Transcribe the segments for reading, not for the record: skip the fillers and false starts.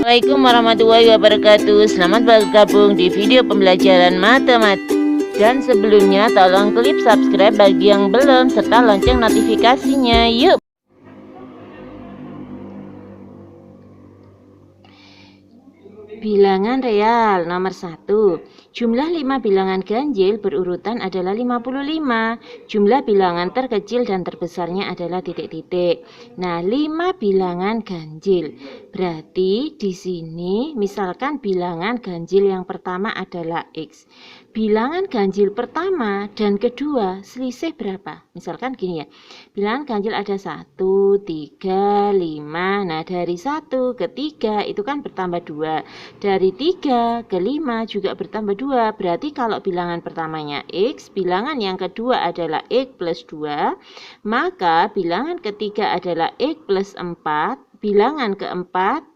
Assalamualaikum warahmatullahi wabarakatuh. Selamat bergabung di video pembelajaran matematika. Dan sebelumnya tolong klik subscribe bagi yang belum serta lonceng notifikasinya. Yuk. Bilangan real nomor 1. Jumlah 5 bilangan ganjil berurutan adalah 55. Jumlah bilangan terkecil dan terbesarnya adalah titik-titik. Nah, 5 bilangan ganjil. Berarti di sini misalkan bilangan ganjil yang pertama adalah X. Bilangan ganjil pertama dan kedua selisih berapa? Misalkan gini ya. Bilangan ganjil ada 1, 3, 5. Nah, dari 1 ke 3 itu kan bertambah 2. Dari 3 ke 5 juga bertambah 2. Berarti kalau bilangan pertamanya X, bilangan yang kedua adalah X plus 2, maka bilangan ketiga adalah X plus 4, bilangan keempat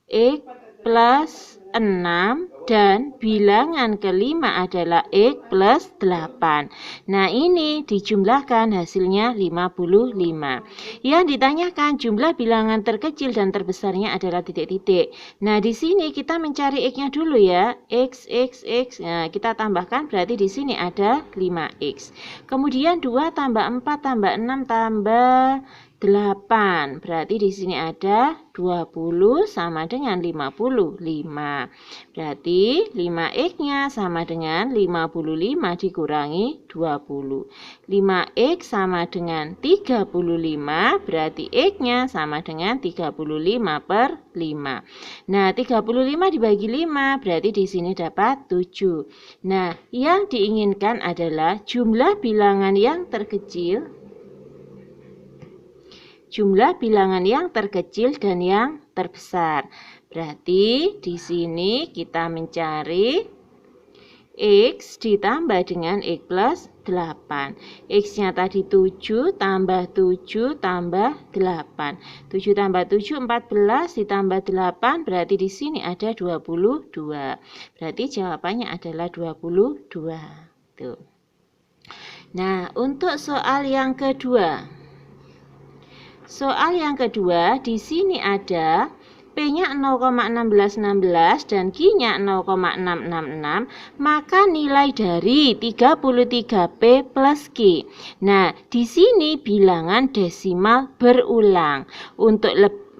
X plus 6, dan bilangan kelima adalah X plus 8. Nah, ini dijumlahkan hasilnya 55. Yang ditanyakan jumlah bilangan terkecil dan terbesarnya adalah titik-titik. Nah, di sini kita mencari X-nya dulu ya. X. Nah, kita tambahkan berarti di sini ada 5X. Kemudian 2 tambah 4 tambah 6 tambah 8. Berarti di sini ada 20 sama dengan 55. Berarti 5X-nya sama dengan 55 dikurangi 20. 5X sama dengan 35, berarti X-nya sama dengan 35 per 5. Nah, 35 dibagi 5, berarti di sini dapat 7. Nah, yang diinginkan adalah jumlah bilangan yang terkecil, jumlah bilangan yang terkecil dan yang terbesar. Berarti di sini kita mencari X ditambah dengan X plus 8. X-nya tadi 7 tambah 7 tambah 8. 7 tambah 7 14 ditambah 8 berarti di sini ada 22. Berarti jawabannya adalah 22. Tuh. Nah, untuk soal yang kedua. Soal yang kedua, di sini ada P-nya 0,1616 dan Q-nya 0,666, maka nilai dari 33P plus Q. Nah, di sini bilangan desimal berulang. Untuk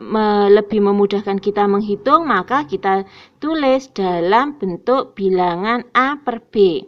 lebih memudahkan kita menghitung, maka kita tulis dalam bentuk bilangan A per B.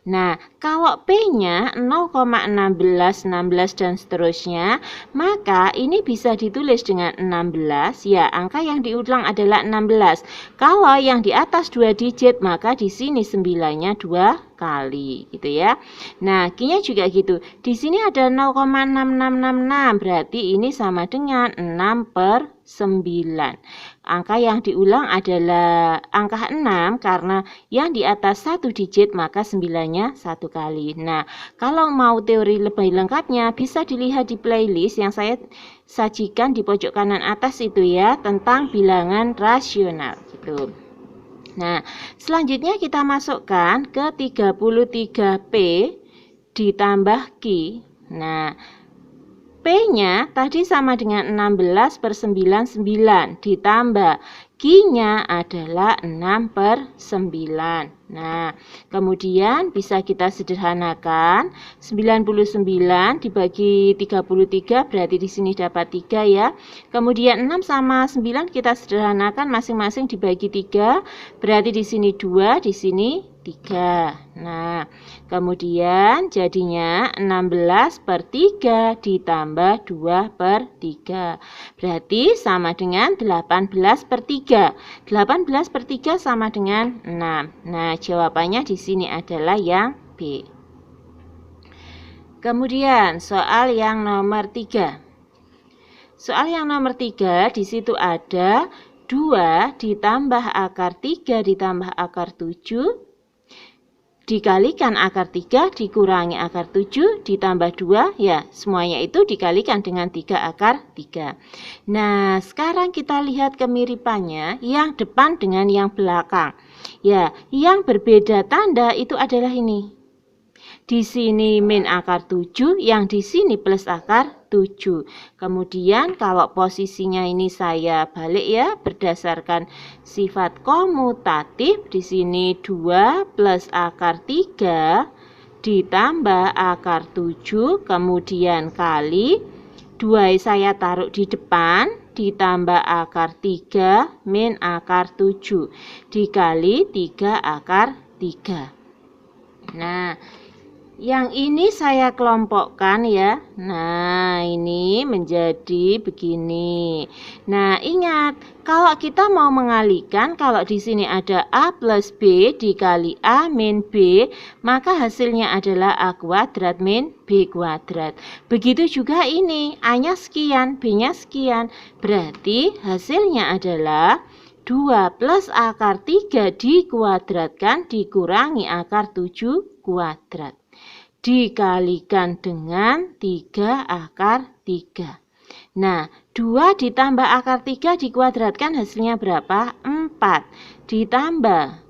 Nah, kalau P-nya 0,1616 dan seterusnya, maka ini bisa ditulis dengan 16. Ya, angka yang diulang adalah 16. Kalau yang di atas 2 digit, maka di sini 9-nya 2 kali, gitu ya. Nah, Q-nya juga gitu. Di sini ada 0,6666, berarti ini sama dengan 6 per 9. Angka yang diulang adalah angka 6 karena yang di atas 1 digit maka 9-nya 1 kali. Nah, kalau mau teori lebih lengkapnya bisa dilihat di playlist yang saya sajikan di pojok kanan atas itu ya, tentang bilangan rasional gitu. Nah, selanjutnya kita masukkan ke 33P ditambah Q. Nah, P-nya tadi sama dengan 16 per 99 ditambah Q-nya adalah 6 per 9. Nah, kemudian bisa kita sederhanakan. 99 dibagi 33 berarti di sini dapat 3 ya. Kemudian 6 sama 9 kita sederhanakan masing-masing dibagi 3, berarti di sini 2, di sini 3. Nah, kemudian jadinya 16 per 3 ditambah 2 per 3. Berarti sama dengan 18 per 3. 18 per 3 sama dengan 6. Nah, jawabannya di sini adalah yang B. Kemudian soal yang nomor 3. Soal yang nomor 3 di situ ada 2 ditambah akar 3 ditambah akar 7 dikalikan akar 3 dikurangi akar 7 ditambah 2, ya semuanya itu dikalikan dengan 3 akar 3. Nah, sekarang kita lihat kemiripannya yang depan dengan yang belakang. Ya, yang berbeda tanda itu adalah ini. Di sini min akar 7, yang di sini plus akar 7. Kemudian kalau posisinya ini saya balik ya, berdasarkan sifat komutatif, di sini 2 plus akar 3 ditambah akar 7, kemudian kali 2 saya taruh di depan, ditambah akar 3 min akar 7 dikali 3 akar 3. Nah, yang ini saya kelompokkan ya. Nah, ini menjadi begini. Nah, ingat, kalau kita mau mengalihkan, kalau di sini ada A plus B dikali A min B, maka hasilnya adalah A kuadrat min B kuadrat. Begitu juga ini, A-nya sekian, B-nya sekian. Berarti hasilnya adalah 2 plus akar 3 dikuadratkan dikurangi akar 7 kuadrat. Dikalikan dengan 3 akar 3. Nah, 2 ditambah akar 3 dikuadratkan hasilnya berapa? 4. Ditambah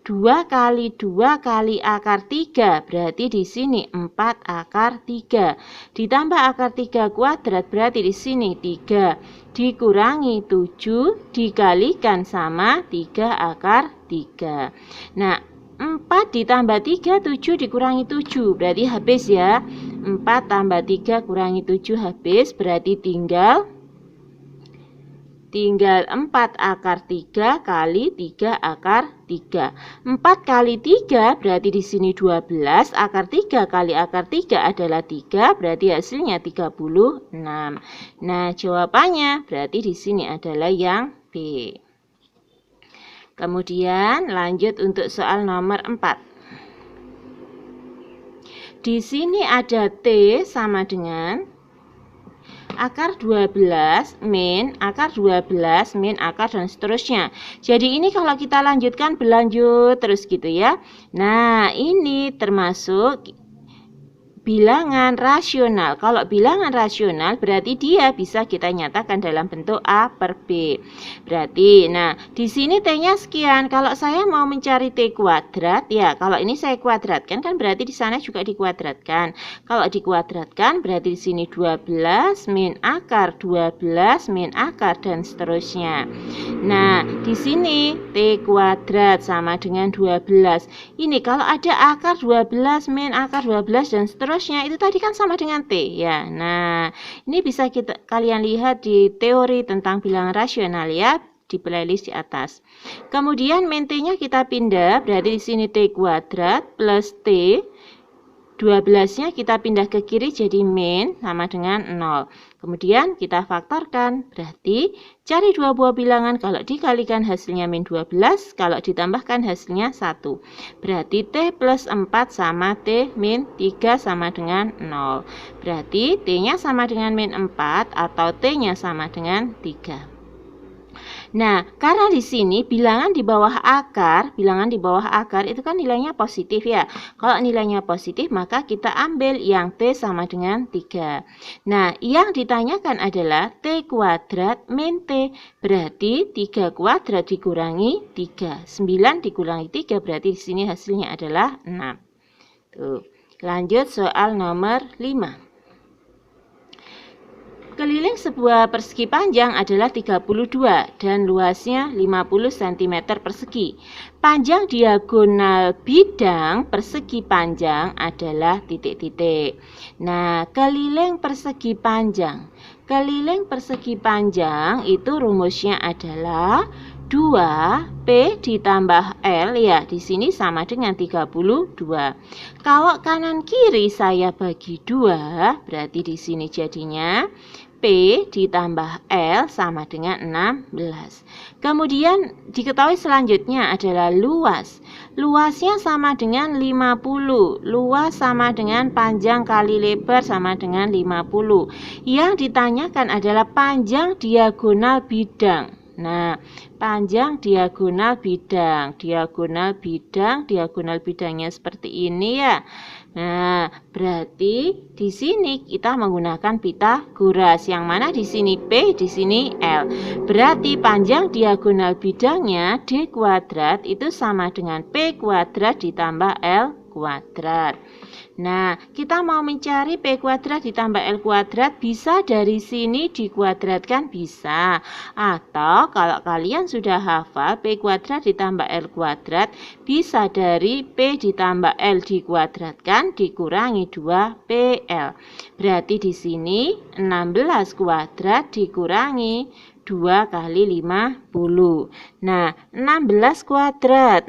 2 kali 2 kali akar 3, berarti di sini 4 akar 3. Ditambah akar 3 kuadrat, berarti di sini 3. Dikurangi 7, dikalikan sama 3 akar 3. Nah, 4 ditambah 3, 7 dikurangi 7, berarti habis ya. 4 tambah 3 kurangi 7 habis, berarti tinggal 4 akar 3 kali 3 akar 3. 4 kali 3 berarti di sini 12, akar 3 kali akar 3 adalah 3, berarti hasilnya 36. Nah, jawabannya berarti di sini adalah yang B. Kemudian lanjut untuk soal nomor 4. Di sini ada T sama dengan akar 12 min akar 12 min akar dan seterusnya. Jadi ini kalau kita lanjutkan berlanjut terus gitu ya. Nah, ini termasuk bilangan rasional. Kalau bilangan rasional berarti dia bisa kita nyatakan dalam bentuk A per B. Berarti, nah di sini T-nya sekian. Kalau saya mau mencari T kuadrat, ya kalau ini saya kuadratkan kan berarti di sana juga dikuadratkan. Kalau dikuadratkan berarti di sini 12 min akar 12 min akar dan seterusnya. Nah, di sini T kuadrat sama dengan 12. Ini kalau ada akar 12 min akar 12 dan seterusnya, itu tadi kan sama dengan T ya. Nah, ini bisa kalian lihat di teori tentang bilangan rasional ya, di playlist di atas. Kemudian min T-nya kita pindah, berarti di sini T kuadrat plus T 12-nya kita pindah ke kiri jadi min sama dengan 0. Kemudian kita faktorkan, berarti cari dua buah bilangan, kalau dikalikan hasilnya min 12, kalau ditambahkan hasilnya 1. Berarti T plus 4 sama T min 3 sama dengan 0. Berarti T-nya sama dengan min 4 atau T-nya sama dengan 3. Nah, karena di sini bilangan di bawah akar itu kan nilainya positif ya. Kalau nilainya positif maka kita ambil yang T sama dengan 3. Nah, yang ditanyakan adalah T kuadrat min T. Berarti 3 kuadrat dikurangi 3. 9 dikurangi 3 berarti di sini hasilnya adalah 6. Tuh. Lanjut soal nomor 5. Keliling sebuah persegi panjang adalah 32 dan luasnya 50 cm persegi. Panjang diagonal bidang persegi panjang adalah titik-titik. Nah, keliling persegi panjang. Keliling persegi panjang itu rumusnya adalah 2P ditambah L ya, di sini sama dengan 32. Kalau kanan kiri saya bagi 2, berarti di sini jadinya P ditambah L sama dengan 16. Kemudian diketahui selanjutnya adalah luas. Luasnya sama dengan 50. Luas sama dengan panjang kali lebar sama dengan 50. Yang ditanyakan adalah panjang diagonal bidang. Nah, panjang diagonal bidang. Diagonal bidangnya seperti ini ya. Nah, berarti di sini kita menggunakan Pythagoras. Yang mana di sini P, di sini L. Berarti panjang diagonal bidangnya D kuadrat itu sama dengan P kuadrat ditambah L kuadrat. Nah, kita mau mencari P kuadrat ditambah L kuadrat, bisa dari sini dikuadratkan bisa. Atau kalau kalian sudah hafal P kuadrat ditambah L kuadrat, bisa dari P ditambah L dikuadratkan dikurangi 2PL. Berarti di sini 16 kuadrat dikurangi 2 kali 50. Nah, 16 kuadrat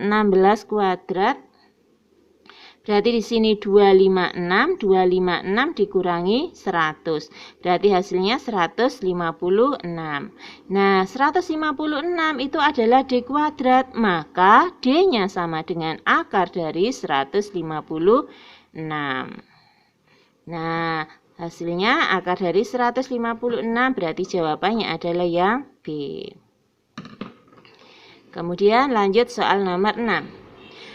berarti di sini 256 dikurangi 100. Berarti hasilnya 156. Nah, 156 itu adalah D kuadrat, maka D-nya sama dengan akar dari 156. Nah, hasilnya akar dari 156, berarti jawabannya adalah yang B. Kemudian lanjut soal nomor 6.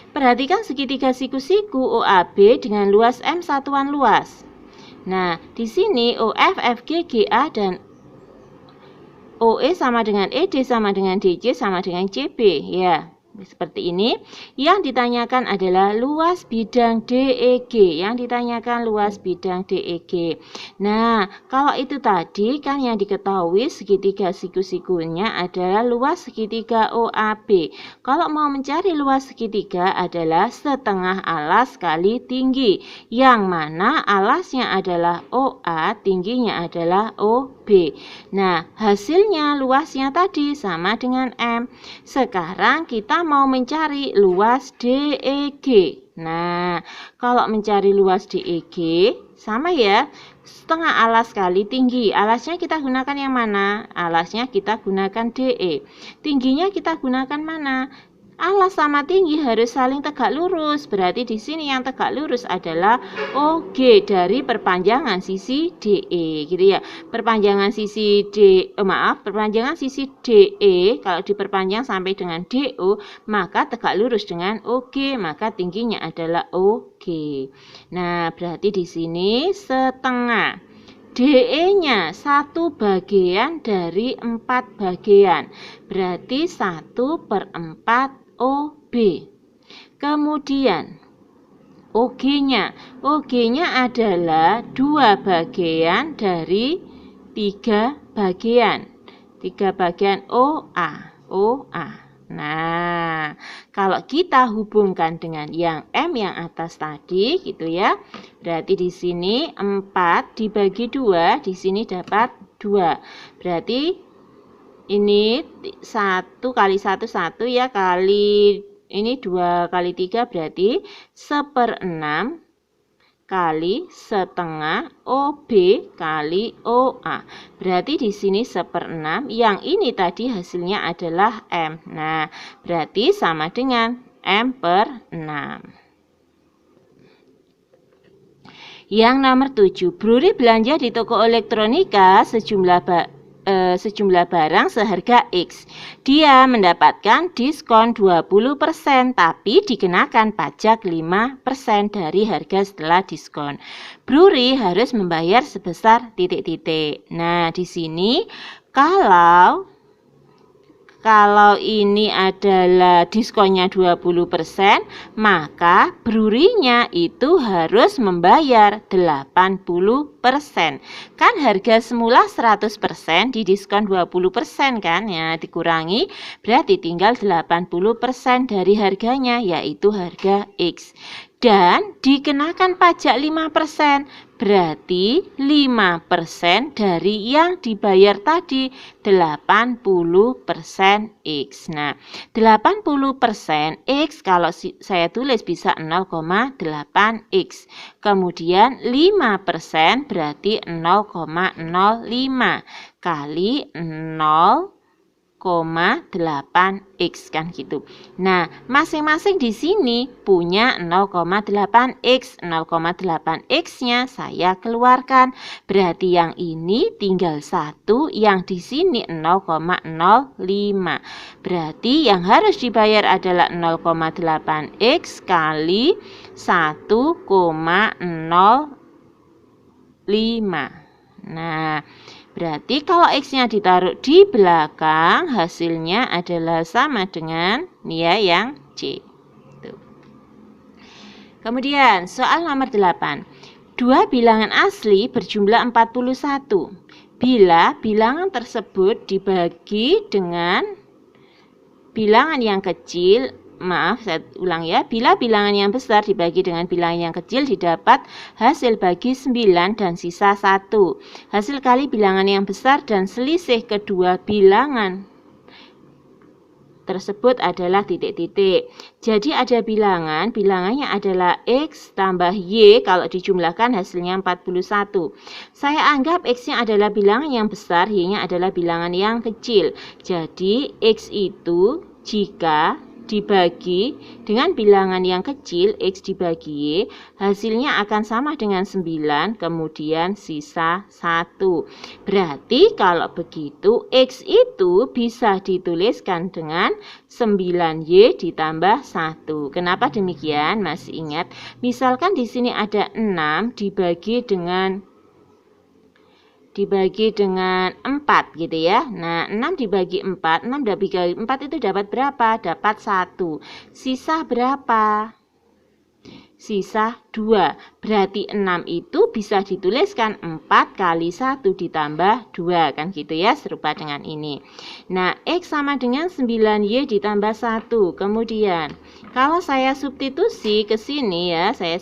Perhatikan segitiga siku-siku OAB dengan luas M satuan luas. Nah, di sini OF, FG, GA dan OE sama dengan ED sama dengan DC sama dengan CB, ya. Seperti ini. Yang ditanyakan adalah luas bidang DEG. Nah, kalau itu tadi kan yang diketahui segitiga siku-sikunya adalah luas segitiga OAB. Kalau mau mencari luas segitiga adalah setengah alas kali tinggi, yang mana alasnya adalah OA, tingginya adalah OB. Nah, hasilnya luasnya tadi sama dengan M. Sekarang kita mau mencari luas DEG. Nah, kalau mencari luas DEG sama ya, setengah alas kali tinggi. Alasnya kita gunakan yang mana? Alasnya kita gunakan DE. Tingginya kita gunakan mana? Alas sama tinggi harus saling tegak lurus. Berarti di sini yang tegak lurus adalah OG dari perpanjangan sisi DE, gitu ya. Perpanjangan sisi DE kalau diperpanjang sampai dengan DO, maka tegak lurus dengan OG, maka tingginya adalah OG. Nah, berarti di sini setengah. DE-nya 1 bagian dari 4 bagian, berarti 1/4 OB. Kemudian OG-nya adalah 2 bagian dari 3 bagian. 3 bagian OA. Nah, kalau kita hubungkan dengan yang M yang atas tadi gitu ya. Berarti di sini 4 dibagi 2, di sini dapat 2. Berarti ini 1 kali 1 ya, kali ini 2 kali 3 berarti 1/6 kali setengah OB kali OA. Berarti di sini 1/6, yang ini tadi hasilnya adalah M. Nah, berarti sama dengan M/6. Yang nomor 7, Bruri belanja di toko elektronika sejumlah barang seharga X. Dia mendapatkan diskon 20%, tapi dikenakan pajak 5% dari harga setelah diskon. Bruri harus membayar sebesar titik-titik. Nah, di sini kalau ini adalah diskonnya 20%, maka brurinya itu harus membayar 80%. Kan harga semula 100%, didiskon 20% kan, ya dikurangi, berarti tinggal 80% dari harganya, yaitu harga X. Dan dikenakan pajak 5%, berarti 5% dari yang dibayar tadi 80% X. Nah, 80% X kalau saya tulis bisa 0,8X. Kemudian 5% berarti 0,05 kali 0,8X kan gitu. Nah, masing-masing di sini punya 0,8X. 0,8X-nya saya keluarkan. Berarti yang ini tinggal 1, yang di sini 0,05. Berarti yang harus dibayar adalah 0,8X kali 1,05. Nah, berarti kalau X-nya ditaruh di belakang, hasilnya adalah sama dengan ya yang C. Tuh. Kemudian soal nomor 8. Dua bilangan asli berjumlah 41. Bila bilangan tersebut dibagi dengan bilangan yang kecil, maaf saya ulang ya, bila bilangan yang besar dibagi dengan bilangan yang kecil didapat hasil bagi 9 dan sisa 1. Hasil kali bilangan yang besar dan selisih kedua bilangan tersebut adalah titik-titik. Jadi ada bilangannya adalah X tambah Y, kalau dijumlahkan hasilnya 41. Saya anggap X-nya adalah bilangan yang besar, Y-nya adalah bilangan yang kecil. Jadi X itu jika dibagi dengan bilangan yang kecil, X dibagi Y, hasilnya akan sama dengan 9, kemudian sisa 1. Berarti kalau begitu, X itu bisa dituliskan dengan 9Y ditambah 1. Kenapa demikian? Masih ingat? Misalkan di sini ada 6 dibagi dengan 4 gitu ya. Nah, 6 dibagi 4, 6 dibagi 4 itu dapat berapa? Dapat 1. Sisa berapa? Sisa 2. Berarti 6 itu bisa dituliskan 4 kali 1 ditambah 2, kan gitu ya, serupa dengan ini. Nah, X sama dengan 9Y ditambah 1. Kemudian kalau saya substitusi ke sini ya, saya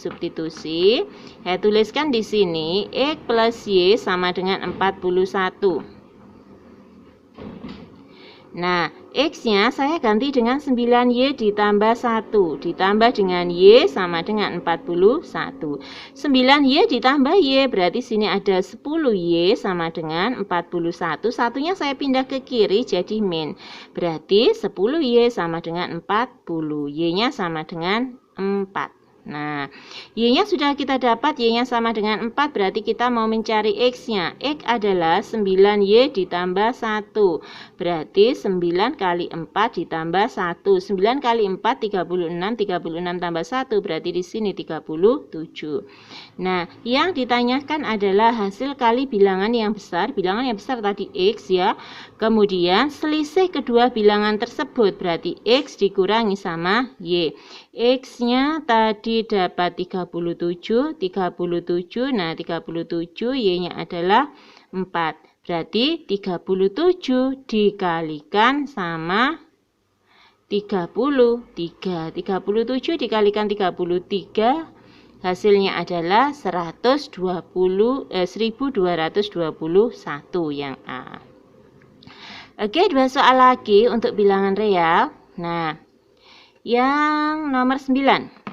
tuliskan di sini X plus Y sama dengan 41. Nah, X-nya saya ganti dengan 9Y ditambah 1, ditambah dengan Y sama dengan 41. 9Y ditambah Y, berarti sini ada 10Y sama dengan 41. Satunya saya pindah ke kiri jadi min. Berarti 10Y sama dengan 40. Y-nya sama dengan 4. Nah, Y-nya sudah kita dapat, Y-nya sama dengan 4, berarti kita mau mencari X-nya. X adalah 9Y ditambah 1. Berarti 9 kali 4 ditambah 1. 9 kali 4, 36. 36 tambah 1, berarti di sini 37. Nah, yang ditanyakan adalah hasil kali bilangan yang besar. Bilangan yang besar tadi X ya. Kemudian selisih kedua bilangan tersebut, berarti X dikurangi sama Y. X-nya tadi dapat 37. Nah, 37, Y-nya adalah 4. Berarti 37 dikalikan sama 33. 37 dikalikan 33, hasilnya adalah 1221 yang A. Oke, 2 soal lagi untuk bilangan real. Nah, yang nomor 9.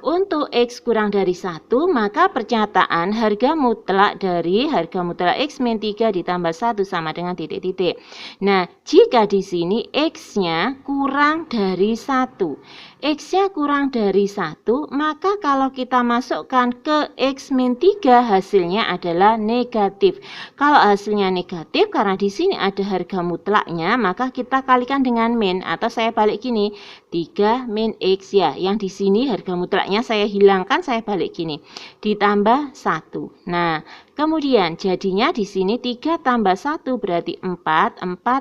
Untuk X kurang dari 1, maka pernyataan harga mutlak dari harga mutlak X min 3 ditambah 1 sama dengan titik-titik. Nah, jika di sini X-nya kurang dari 1. X-nya kurang dari 1, maka kalau kita masukkan ke X min 3, hasilnya adalah negatif. Kalau hasilnya negatif, karena di sini ada harga mutlaknya, maka kita kalikan dengan min, atau saya balik gini, 3 min X ya. Yang di sini harga mutlaknya saya hilangkan, saya balik gini, ditambah 1. Nah, kemudian jadinya di sini 3 tambah 1 berarti 4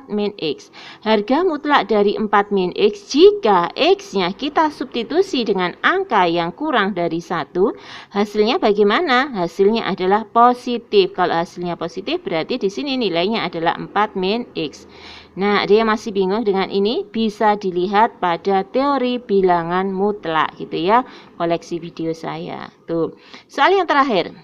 min X. Harga mutlak dari 4 min X, jika X-nya kita substitusi dengan angka yang kurang dari 1, hasilnya bagaimana? Hasilnya adalah positif. Kalau hasilnya positif berarti di sini nilainya adalah 4 min X. Nah, ada yang masih bingung dengan ini? Bisa dilihat pada teori bilangan mutlak gitu ya, koleksi video saya. Tuh. Soal yang terakhir.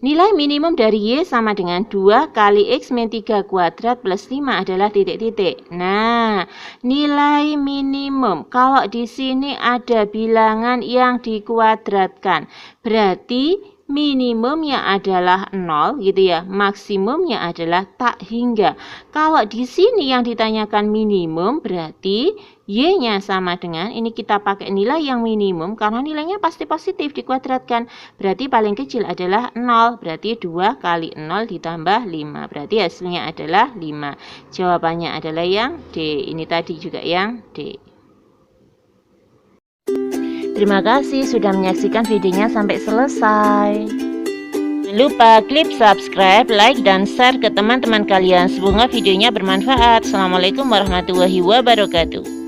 Nilai minimum dari Y sama dengan 2 kali X min 3 kuadrat plus 5 adalah titik-titik. Nah, nilai minimum. Kalau di sini ada bilangan yang dikuadratkan, berarti minimumnya adalah 0 gitu ya, maksimumnya adalah tak hingga. Kalau di sini yang ditanyakan minimum, berarti Y-nya sama dengan, ini kita pakai nilai yang minimum karena nilainya pasti positif dikuadratkan. Berarti paling kecil adalah 0, berarti 2 kali 0 ditambah 5. Berarti hasilnya adalah 5. Jawabannya adalah yang D. Ini tadi juga yang D. Terima kasih sudah menyaksikan videonya sampai selesai. Jangan lupa klik subscribe, like, dan share ke teman-teman kalian. Semoga videonya bermanfaat. Assalamualaikum warahmatullahi wabarakatuh.